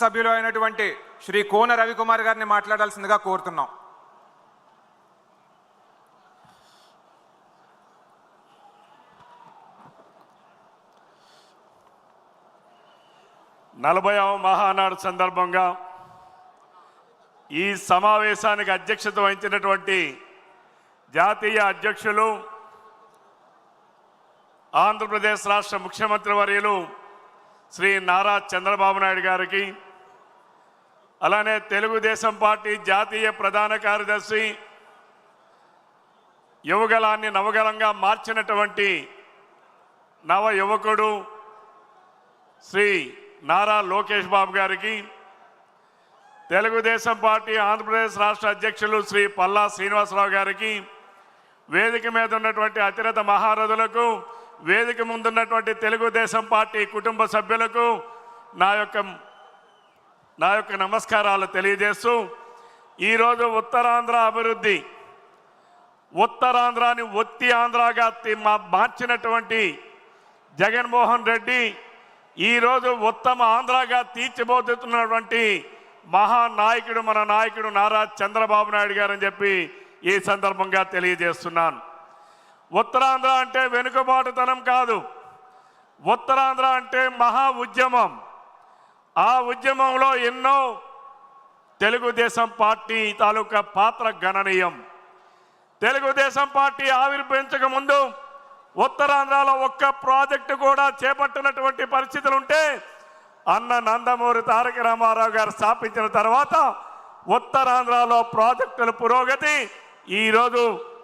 సభ్యులు అయినటువంటి శ్రీ కోన రవికుమార్ గారిని మాట్లాడాల్సిందిగా కోరుతున్నాం. నలభైవ మహానాడు సందర్భంగా ఈ సమావేశానికి అధ్యక్షత వహించినటువంటి జాతీయ అధ్యక్షులు ఆంధ్రప్రదేశ్ రాష్ట్ర ముఖ్యమంత్రి వర్యులు శ్రీ నారా చంద్రబాబు నాయుడు గారికి, అలానే తెలుగుదేశం పార్టీ జాతీయ ప్రధాన కార్యదర్శి, యువగలాన్ని నవగలంగా మార్చినటువంటి నవ యువకుడు శ్రీ నారా లోకేష్ బాబు గారికి, తెలుగుదేశం పార్టీ ఆంధ్రప్రదేశ్ రాష్ట్ర అధ్యక్షులు శ్రీ పల్లా శ్రీనివాసరావు గారికి, వేదిక మీద ఉన్నటువంటి అతిరథ మహారథులకు, వేదిక ముందున్నటువంటి తెలుగుదేశం పార్టీ కుటుంబ సభ్యులకు నా యొక్క నమస్కారాలు తెలియజేస్తూ, ఈరోజు ఉత్తరాంధ్ర అభివృద్ధి, ఉత్తరాంధ్రాని ఒత్తి ఆంధ్రాగా మార్చినటువంటి జగన్మోహన్ రెడ్డి ఈరోజు ఉత్తమ ఆంధ్రాగా తీర్చిపోతున్నటువంటి మహానాయకుడు మన నాయకుడు నారా చంద్రబాబు నాయుడు గారు అని చెప్పి ఈ సందర్భంగా తెలియజేస్తున్నాను. ఉత్తరాంధ్ర అంటే వెనుకబాటుతనం కాదు, ఉత్తరాంధ్ర అంటే మహా ఉద్యమం. ఆ ఉద్యమంలో ఎన్నో తెలుగుదేశం పార్టీ తాలూకా పాత్ర గణనీయం. తెలుగుదేశం పార్టీ ఆవిర్భవించక ముందు ఉత్తరాంధ్రలో ఒక్క ప్రాజెక్టు కూడా చేపట్టినటువంటి పరిస్థితులు ఉంటే అన్న నందమూరి తారక రామారావు గారు స్థాపించిన తర్వాత ఉత్తరాంధ్రలో ప్రాజెక్టుల పురోగతి ఈరోజు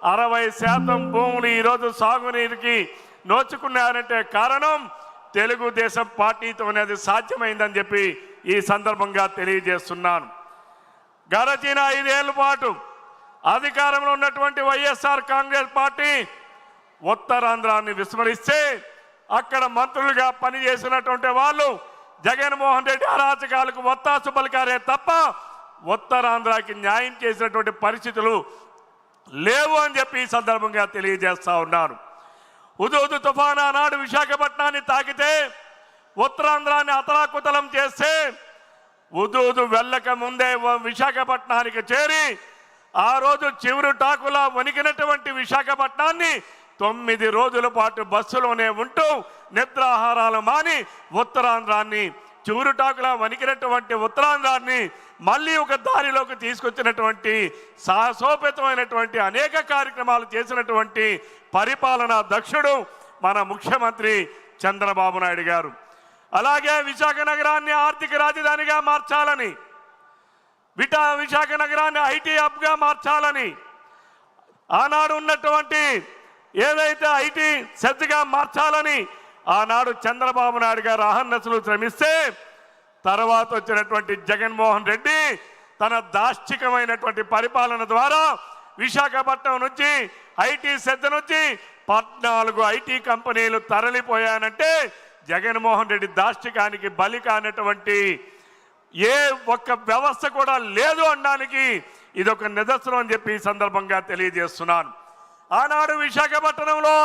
60% భూములు ఈరోజు సాగునీరుకి నోచుకున్నారంటే కారణం తెలుగుదేశం పార్టీతోనే అది సాధ్యమైందని చెప్పి ఈ సందర్భంగా తెలియజేస్తున్నాను. గడచిన 5 ఏళ్ల పాటు అధికారంలో ఉన్నటువంటి వైఎస్ఆర్ కాంగ్రెస్ పార్టీ ఉత్తరాంధ్రాన్ని విస్మరిస్తే అక్కడ మంత్రులుగా పనిచేసినటువంటి వాళ్ళు జగన్మోహన్ రెడ్డి అరాచకాలకు ఒత్తాసు పలికారే తప్ప ఉత్తరాంధ్రకి న్యాయం చేసినటువంటి పరిస్థితులు లేవు అని చెప్పి ఈ సందర్భంగా తెలియజేస్తా ఉన్నారు. హుదూద్ తుఫాను ఆనాడు విశాఖపట్నాన్ని తాకితే ఉత్తరాంధ్రాన్ని అతలాకుతలం చేస్తే హుదూద్ వెళ్ళక ముందే విశాఖపట్నానికి చేరి ఆ రోజు చివరి టాకులా వణికినటువంటి విశాఖపట్నాన్ని 9 రోజుల పాటు బస్సులోనే ఉంటూ నిద్రాహారాలు మాని ఉత్తరాంధ్రాన్ని చివురుటాకులా వణికినటువంటి ఉత్తరాంధ్రాన్ని మళ్ళీ ఒక దారిలోకి తీసుకొచ్చినటువంటి సాహసోపేతమైనటువంటి అనేక కార్యక్రమాలు చేసినటువంటి పరిపాలనా దక్షుడు మన ముఖ్యమంత్రి చంద్రబాబు నాయుడు గారు. అలాగే విశాఖ నగరాన్ని ఆర్థిక రాజధానిగా మార్చాలని, విశాఖ నగరాన్ని ఐటీ హబ్గా మార్చాలని, ఆనాడు ఉన్నటువంటి ఏదైతే ఐటీ సెజ్గా మార్చాలని ఆనాడు చంద్రబాబు నాయుడు గారు అహర్నిశలు శ్రమిస్తే తర్వాత వచ్చినటువంటి జగన్మోహన్ రెడ్డి తన దాష్టికమైనటువంటి పరిపాలన ద్వారా విశాఖపట్నం నుంచి ఐటీ సెజ్ నుంచి 14 ఐటీ కంపెనీలు తరలిపోయానంటే జగన్మోహన్ రెడ్డి దాష్టికానికి బలి కానటువంటి ఏ ఒక్క వ్యవస్థ కూడా లేదు అనడానికి ఇదొక నిదర్శనం అని చెప్పి ఈ సందర్భంగా తెలియజేస్తున్నాను. ఆనాడు విశాఖపట్నంలో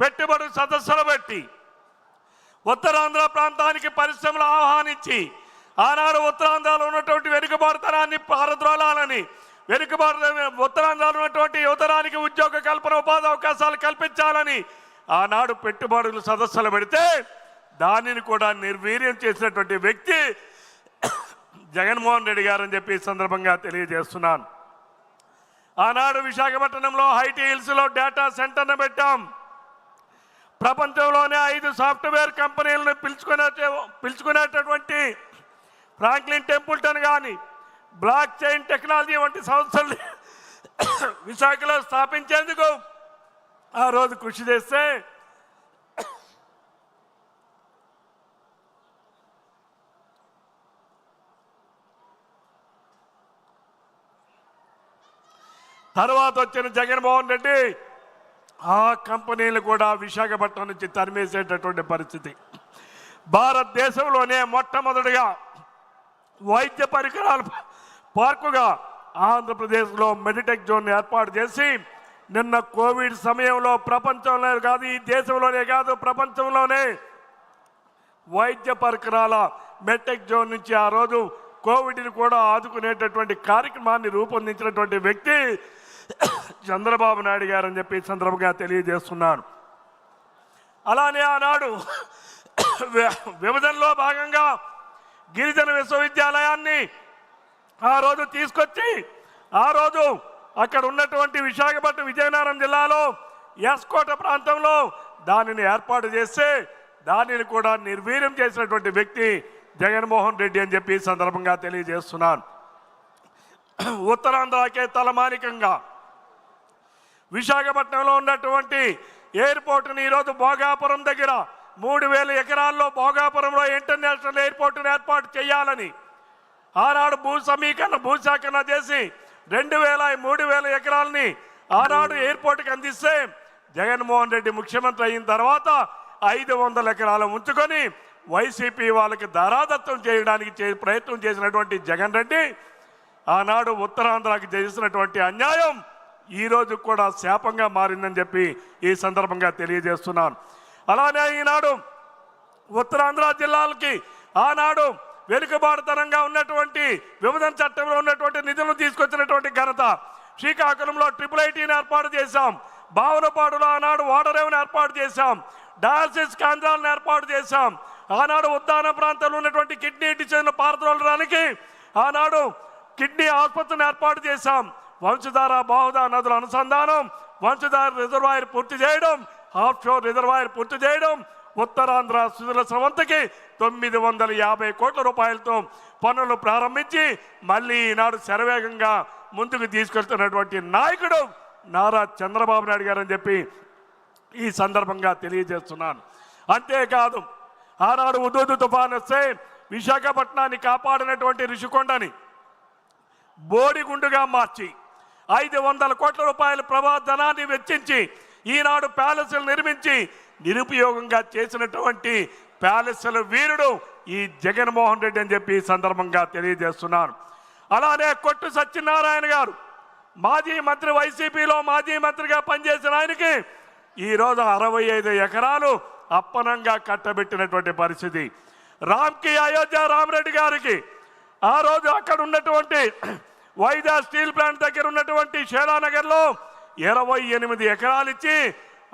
పెట్టుబడి సదస్సులు పెట్టి ఉత్తరాంధ్ర ప్రాంతానికి పరిశ్రమలు ఆహ్వానించి ఆనాడు ఉత్తరాంధ్రలో ఉన్నటువంటి వెనుకబాటుతనాన్ని పారద్రోలాలని, ఉత్తరాంధ్రలో ఉన్నటువంటి యువతరానికి ఉద్యోగ కల్పన ఉపాధి అవకాశాలు కల్పించాలని ఆనాడు పెట్టుబడులు సదస్సులు పెడితే దానిని కూడా నిర్వీర్యం చేసినటువంటి వ్యక్తి జగన్మోహన్ రెడ్డి గారు అని చెప్పి ఈ సందర్భంగా తెలియజేస్తున్నాను. ఆనాడు విశాఖపట్నంలో ఐటీ హిల్స్లో డేటా సెంటర్ను పెట్టాం. ప్రపంచంలోనే 5 సాఫ్ట్వేర్ కంపెనీలను పిలుచుకునేటటువంటి ఫ్రాంక్లిన్ టెంపుల్టన్ కానీ బ్లాక్ చైన్ టెక్నాలజీ వంటి సంస్థలు విశాఖలో స్థాపించేందుకు ఆ రోజు కృషి చేస్తే తర్వాత వచ్చిన జగన్మోహన్ రెడ్డి ఆ కంపెనీలు కూడా విశాఖపట్నం నుంచి తరిమేసేటటువంటి పరిస్థితి. భారతదేశంలోనే మొట్టమొదటిగా వైద్య పరికరాల పార్కుగా ఆంధ్రప్రదేశ్లో మెడిటెక్ జోన్ ఏర్పాటు చేసి నిన్న కోవిడ్ సమయంలో ప్రపంచంలో కాదు, ఈ దేశంలోనే కాదు ప్రపంచంలోనే వైద్య పరికరాల మెట్టెక్ జోన్ నుంచి ఆ రోజు కోవిడ్ని కూడా ఆదుకునేటటువంటి కార్యక్రమాన్ని రూపొందించినటువంటి వ్యక్తి చంద్రబాబు నాయుడు గారు అని చెప్పి సందర్భంగా తెలియజేస్తున్నాను. అలానే ఆనాడు విభజనలో భాగంగా గిరిజన విశ్వవిద్యాలయాన్ని ఆ రోజు తీసుకొచ్చి ఆ రోజు అక్కడ ఉన్నటువంటి విశాఖపట్నం విజయనగరం జిల్లాలో ఎస్కోట ప్రాంతంలో దానిని ఏర్పాటు చేస్తే దానిని కూడా నిర్వీర్యం చేసినటువంటి వ్యక్తి జగన్మోహన్ రెడ్డి అని చెప్పి సందర్భంగా తెలియజేస్తున్నాను. ఉత్తరాంధ్రకే తలమానికంగా విశాఖపట్నంలో ఉన్నటువంటి ఎయిర్పోర్టుని ఈరోజు భోగాపురం దగ్గర 3000 ఎకరాల్లో భోగాపురంలో ఇంటర్నేషనల్ ఎయిర్పోర్టును ఏర్పాటు చేయాలని ఆనాడు భూసేకరణ చేసి 3000 ఎకరాలని ఆనాడు ఎయిర్పోర్టుకి అందిస్తే జగన్మోహన్ రెడ్డి ముఖ్యమంత్రి అయిన తర్వాత 500 ఎకరాలు ఉంచుకొని వైసీపీ వాళ్ళకి ధారాదత్తం చేయడానికి ప్రయత్నం చేసినటువంటి జగన్ రెడ్డి ఆనాడు ఉత్తరాంధ్రకి చేసినటువంటి అన్యాయం ఈరోజు కూడా శాపంగా మారిందని చెప్పి ఈ సందర్భంగా తెలియజేస్తున్నాను. అలానే ఈనాడు ఉత్తరాంధ్ర జిల్లాలకి ఆనాడు వెనుకబాటుతనంగా ఉన్నటువంటి విభజన చట్టంలో ఉన్నటువంటి నిధులను తీసుకొచ్చినటువంటి ఘనత శ్రీకాకుళంలో IIITని ఏర్పాటు చేశాం. భావనపాడులో ఆనాడు వాటర్ రేవును ఏర్పాటు చేశాం. డయాలసిస్ కేంద్రాలను ఏర్పాటు చేశాం. ఆనాడు ఉద్దాన ప్రాంతంలో ఉన్నటువంటి కిడ్నీ డిసీజ్ను పారద్రోలడానికి ఆనాడు కిడ్నీ ఆసుపత్రిని ఏర్పాటు చేశాం. వంశధార బాహుదా నదుల అనుసంధానం, వంశధార రిజర్వాయర్ పూర్తి చేయడం, ఆఫ్షోర్ రిజర్వాయర్ పూర్తి చేయడం, ఉత్తరాంధ్ర సుజల స్రవంతికి 950 కోట్ల రూపాయలతో పనులు ప్రారంభించి మళ్ళీ ఈనాడు శరవేగంగా ముందుకు తీసుకెళ్తున్నటువంటి నాయకుడు నారా చంద్రబాబు నాయుడు గారు అని చెప్పి ఈ సందర్భంగా తెలియజేస్తున్నాను. అంతేకాదు ఆనాడు ఉదూదు తుఫాను వస్తే విశాఖపట్నాన్ని కాపాడినటువంటి రిషికొండని బోడిగుండుగా మార్చి 500 కోట్ల రూపాయల ధనాన్ని వెచ్చించి ఈనాడు ప్యాలెస్లు నిర్మించి నిరుపయోగంగా చేసినటువంటి ప్యాలెస్ల వీరుడు ఈ జగన్మోహన్ రెడ్డి అని చెప్పి ఈ సందర్భంగా తెలియజేస్తున్నాను. అలానే కొట్టు సత్యనారాయణ గారు మాజీ మంత్రి, వైసీపీలో మాజీ మంత్రిగా పనిచేసిన ఆయనకి ఈరోజు 65 ఎకరాలు అప్పనంగా కట్టబెట్టినటువంటి పరిస్థితి. రామ్కి అయోధ్య రామరెడ్డి గారికి ఆ రోజు అక్కడ ఉన్నటువంటి వైజా స్టీల్ ప్లాంట్ దగ్గర ఉన్నటువంటి షేలానగర్లో 28 ఎకరాలు ఇచ్చి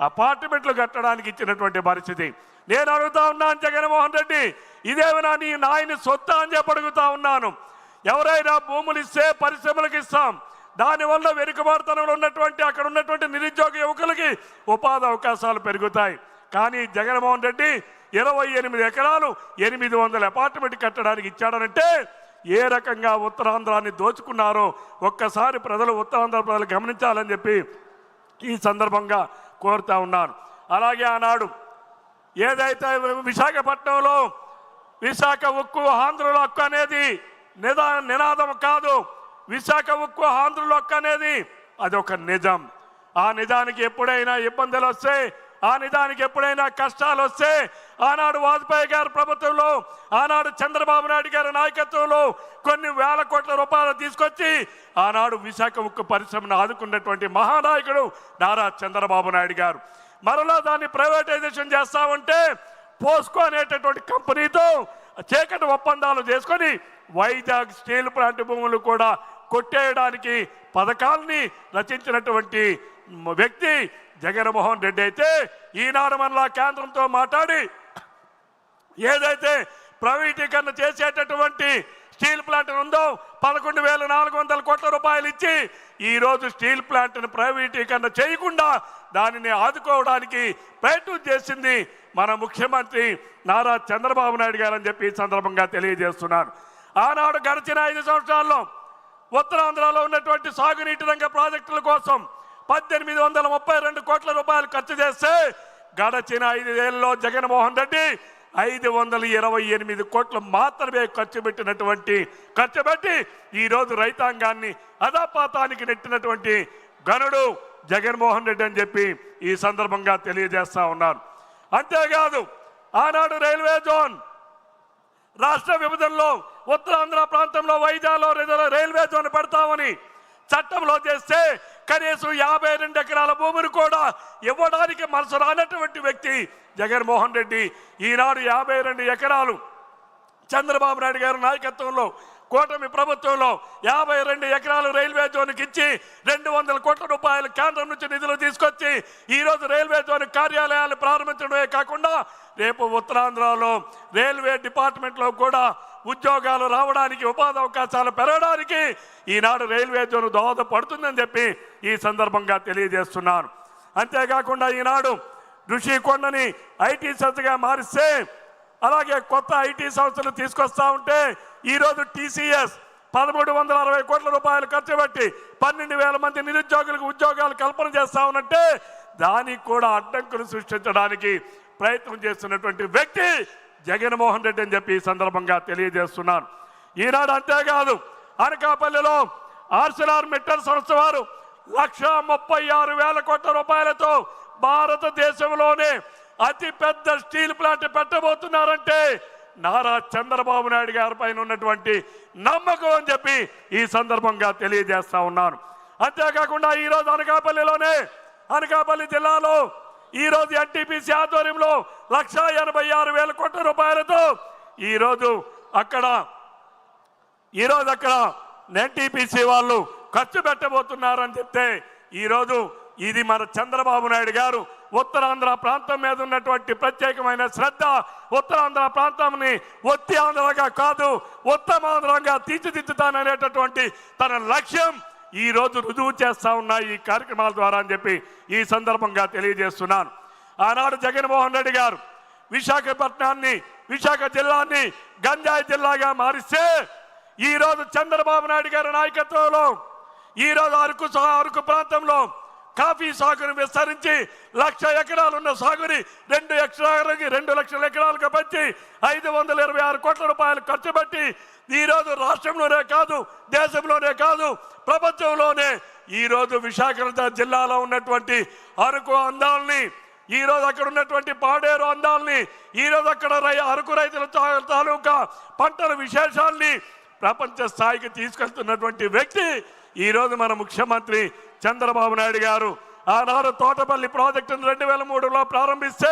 అపార్ట్మెంట్లు కట్టడానికి ఇచ్చినటువంటి పరిస్థితి. నేను అడుగుతా ఉన్నాను జగన్మోహన్ రెడ్డి, ఇదేమైనా నీ నాయని సొత్తా అని చెప్పి అడుగుతా ఉన్నాను. ఎవరైనా భూములు ఇస్తే పరిశ్రమలకు ఇస్తాం, దానివల్ల వెనుకబాటుతనంలో ఉన్నటువంటి అక్కడ ఉన్నటువంటి నిరుద్యోగ యువకులకి ఉపాధి అవకాశాలు పెరుగుతాయి. కానీ జగన్మోహన్ రెడ్డి 28 ఎకరాలు 800 అపార్ట్మెంట్ కట్టడానికి ఇచ్చాడనంటే ఏ రకంగా ఉత్తరాంధ్రాన్ని దోచుకున్నారో ఒక్కసారి ఉత్తరాంధ్ర ప్రజలు గమనించాలని చెప్పి ఈ సందర్భంగా కోరుతా ఉన్నాను. అలాగే ఆనాడు ఏదైతే విశాఖపట్నంలో విశాఖ ఉక్కు ఆంధ్రుల హక్కు అనేది నినాదం కాదు, విశాఖ ఉక్కు ఆంధ్రుల హక్కు అనేది అదొక నిజం. ఆ నిజానికి ఎప్పుడైనా ఇబ్బందులు వస్తే, ఆ నిజానికి ఎప్పుడైనా కష్టాలు వస్తే ఆనాడు వాజ్పేయి గారి ప్రభుత్వంలో, ఆనాడు చంద్రబాబు నాయుడు గారి నాయకత్వంలో కొన్ని వేల కోట్ల రూపాయలు తీసుకొచ్చి ఆనాడు విశాఖ ఉక్కు పరిశ్రమను ఆదుకున్నటువంటి మహానాయకుడు నారా చంద్రబాబు నాయుడు గారు. మరలా దాన్ని ప్రైవేటైజేషన్ చేస్తామంటే పోస్కో అనేటటువంటి కంపెనీతో చీకటి ఒప్పందాలు చేసుకొని వైజాగ్ స్టీల్ ప్లాంట్ భూములు కూడా కొట్టేయడానికి పథకాలని రచించినటువంటి వ్యక్తి జగన్మోహన్ రెడ్డి అయితే ఈనాడు మనలా కేంద్రంతో మాట్లాడి ఏదైతే ప్రైవేటీకరణ చేసేటటువంటి స్టీల్ ప్లాంట్ ఉందో 11,400 కోట్ల రూపాయలు ఇచ్చి ఈరోజు స్టీల్ ప్లాంట్ను ప్రైవేటీకరణ చేయకుండా దానిని ఆదుకోవడానికి ప్రయత్నం చేసింది మన ముఖ్యమంత్రి నారా చంద్రబాబు నాయుడు గారు అని చెప్పి ఈ సందర్భంగా తెలియజేస్తున్నాను. ఆనాడు గడిచిన 5 సంవత్సరాల్లో ఉత్తరాంధ్రలో ఉన్నటువంటి సాగునీటి రంగ ప్రాజెక్టుల కోసం 1832 కోట్ల రూపాయలు ఖర్చు చేస్తే గడచిన 5 ఏళ్లలో జగన్మోహన్ రెడ్డి 528 కోట్లు మాత్రమే ఖర్చు పెట్టి ఈరోజు రైతాంగాన్ని అధపాతానికి నెట్టినటువంటి గనుడు జగన్మోహన్ రెడ్డి అని చెప్పి ఈ సందర్భంగా తెలియజేస్తా ఉన్నారు. అంతేకాదు ఆనాడు రైల్వే జోన్ రాష్ట్ర విభజనలో ఉత్తరాంధ్ర ప్రాంతంలో వైజాగ్లో రైల్వే జోన్ పెడతామని చట్టంలో చేస్తే కనీసం 52 ఎకరాల భూమిని కూడా ఇవ్వడానికి మనసు రానటువంటి వ్యక్తి జగన్మోహన్ రెడ్డి ఈనాడు 52 ఎకరాలు చంద్రబాబు నాయుడు గారి నాయకత్వంలో కూటమి ప్రభుత్వంలో 52 ఎకరాలు రైల్వే జోన్కి ఇచ్చి 200 కోట్ల రూపాయలు కేంద్రం నుంచి నిధులు తీసుకొచ్చి ఈరోజు రైల్వే జోన్ కార్యాలయాలు ప్రారంభించడమే కాకుండా రేపు ఉత్తరాంధ్రలో రైల్వే డిపార్ట్మెంట్లో కూడా ఉద్యోగాలు రావడానికి ఉపాధి అవకాశాలు పెరగడానికి ఈనాడు రైల్వే జోన్ దోహదపడుతుందని చెప్పి ఈ సందర్భంగా తెలియజేస్తున్నాను. అంతేకాకుండా ఈనాడు ఋషికొండని ఐటీ సంస్థగా మారిస్తే అలాగే కొత్త ఐటీ సంస్థలు తీసుకొస్తా ఉంటే ఈరోజు TCS 1360 కోట్ల రూపాయలు ఖర్చు పెట్టి 12,000 మంది నిరుద్యోగులకు ఉద్యోగాలు కల్పన చేస్తా ఉన్నట్టే దానికి కూడా అడ్డంకులు సృష్టించడానికి ప్రయత్నం చేస్తున్నటువంటి వ్యక్తి జగన్మోహన్ రెడ్డి అని చెప్పి ఈ సందర్భంగా తెలియజేస్తున్నాను. ఈనాడు అంతేకాదు అనకాపల్లిలో ArcelorMittal సంస్థ వారు 136,000 కోట్ల రూపాయలతో భారతదేశంలోనే అతి పెద్ద స్టీల్ ప్లాంట్ పెట్టబోతున్నారంటే నారా చంద్రబాబు నాయుడు గారి పైన ఉన్నటువంటి నమ్మకం అని చెప్పి ఈ సందర్భంగా తెలియజేస్తా ఉన్నాను. అంతేకాకుండా ఈరోజు అనకాపల్లి జిల్లాలో ఈరోజు NTPC ఆధ్వర్యంలో 186,000 కోట్ల రూపాయలతో ఈరోజు అక్కడ NTPC వాళ్ళు ఖర్చు పెట్టబోతున్నారని చెప్తే ఈరోజు ఇది మన చంద్రబాబు నాయుడు గారు ఉత్తరాంధ్ర ప్రాంతం మీద ఉన్నటువంటి ప్రత్యేకమైన శ్రద్ధ, ఉత్తరాంధ్ర ప్రాంతాన్ని ఒత్తి ఆంధ్రగా కాదు ఉత్తమాంధ్రంగా తీర్చిదిద్దుతాననేటటువంటి తన లక్ష్యం ఈ రోజు రుజువు చేస్తా ఉన్నాయి ఈ కార్యక్రమాల ద్వారా అని చెప్పి ఈ సందర్భంగా తెలియజేస్తున్నాను. ఆనాడు జగన్మోహన్ రెడ్డి గారు విశాఖ జిల్లాని గంజాయి జిల్లాగా మారిస్తే ఈరోజు చంద్రబాబు నాయుడు గారి నాయకత్వంలో ఈరోజు అరకు ప్రాంతంలో కాఫీ సాగును విస్తరించి 1,00,000 ఎకరాలున్న సాగుని 2 లక్షల ఎకరాలకు పెంచి 526 కోట్ల రూపాయలు ఖర్చు పెట్టి ఈరోజు రాష్ట్రంలోనే కాదు దేశంలోనే కాదు ప్రపంచంలోనే ఈరోజు విశాఖ జిల్లాలో ఉన్నటువంటి అరకు అందాలని ఈరోజు అక్కడ ఉన్నటువంటి పాడేరు అందాలని ఈరోజు అక్కడ అరకు రైతుల తాలూకా పంటల విశేషాల్ని ప్రపంచ స్థాయికి తీసుకెళ్తున్నటువంటి వ్యక్తి ఈరోజు మన ముఖ్యమంత్రి చంద్రబాబు నాయుడు గారు. ఆనాడు తోటపల్లి ప్రాజెక్టును 2003లో ప్రారంభిస్తే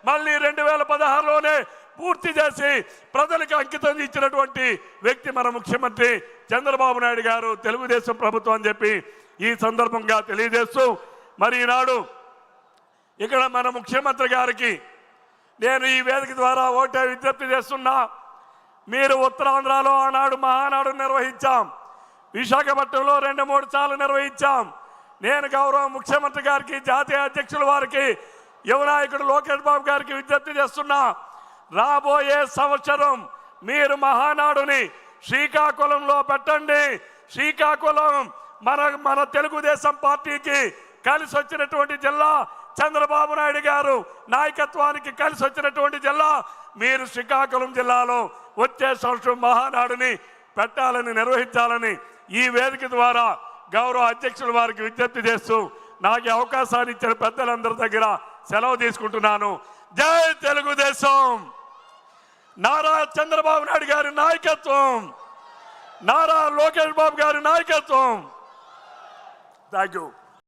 మళ్ళీ 2016లోనే పూర్తి చేసి ప్రజలకు అంకితం ఇచ్చినటువంటి వ్యక్తి మన ముఖ్యమంత్రి చంద్రబాబు నాయుడు గారు, తెలుగుదేశం ప్రభుత్వం అని చెప్పి ఈ సందర్భంగా తెలియజేస్తూ మరి ఈనాడు ఇక్కడ మన ముఖ్యమంత్రి గారికి నేను ఈ వేదిక ద్వారా ఒకటే విజ్ఞప్తి చేస్తున్నా. మీరు ఉత్తరాంధ్రలో ఆనాడు మహానాడు నిర్వహించాం, విశాఖపట్నంలో 2-3 సార్లు నిర్వహించాం. నేను గౌరవ ముఖ్యమంత్రి గారికి, జాతీయ అధ్యక్షుల వారికి, యువ నాయకుడు లోకేష్ బాబు గారికి విజ్ఞప్తి చేస్తున్నా. రాబోయే సంవత్సరం మీరు మహానాడుని శ్రీకాకుళంలో పెట్టండి. శ్రీకాకుళం మన తెలుగుదేశం పార్టీకి కలిసి వచ్చినటువంటి జిల్లా, చంద్రబాబు నాయుడు గారు నాయకత్వానికి కలిసి వచ్చినటువంటి జిల్లా. మీరు శ్రీకాకుళం జిల్లాలో వచ్చే సంవత్సరం మహానాడుని పెట్టాలని, నిర్వహించాలని ఈ వేదిక ద్వారా గౌరవ అధ్యక్షుల వారికి విజ్ఞప్తి చేస్తూ నాకు అవకాశాన్ని ఇచ్చిన పెద్దలందరి దగ్గర సెలవు తీసుకుంటున్నాను. జై తెలుగుదేశం. నారా చంద్రబాబు నాయుడు గారి నాయకత్వం, నారా లోకేష్ బాబు గారి నాయకత్వం. Thank you.